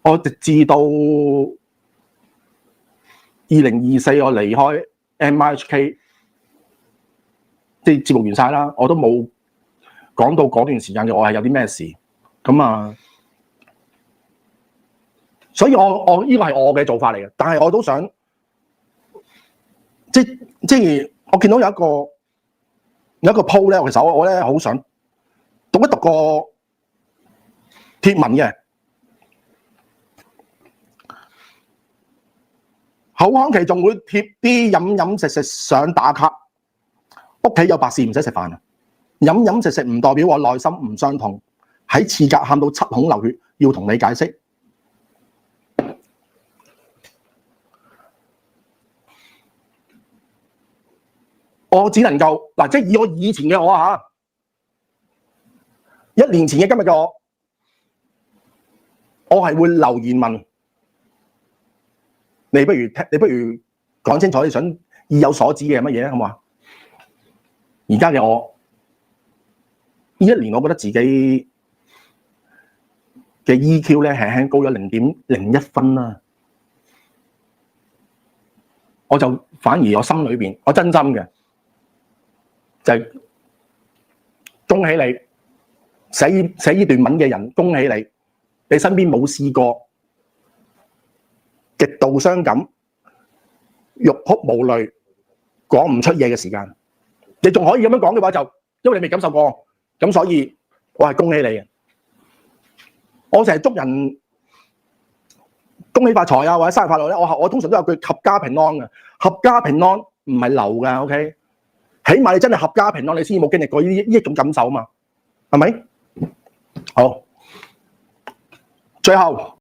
我直至到2024我離開 MIHK， 即係節目完晒啦，我都冇講到嗰段時間嘅我係有啲咩事咁啊。所以我呢個係我嘅做法嚟嘅，但係我都想即係我見到有一個 post 咧，其實我咧好想讀一讀個貼文嘅。口腔期仲會貼啲飲飲食食上打卡，屋企有白事唔使食飯啊！飲飲食食唔代表我內心唔傷痛，喺廁格喊到七孔流血，要同你解釋。我只能夠嗱，即係以我以前嘅我嚇，1年前嘅今日嘅我係會留言問你，不如講清楚你想意有所指嘅係乜嘢，好唔好啊？而家嘅我呢1年，我覺得自己嘅 EQ 咧輕輕高咗0.01分啦。我就反而我心裏邊，我真心嘅就係恭喜你寫呢段文嘅人，恭喜你，你身邊冇試過極度傷感、欲哭無淚、講唔出嘢嘅時間。你仲可以咁樣講嘅話，就因為你未感受過，咁所以我係恭喜你嘅。我成日祝人恭喜發財啊，或者生日快樂咧，我通常都有句合家平安嘅。合家平安唔係流㗎 ，OK？ 起碼你真係合家平安，你先冇經歷過呢一種感受啊嘛，係咪？好，最後。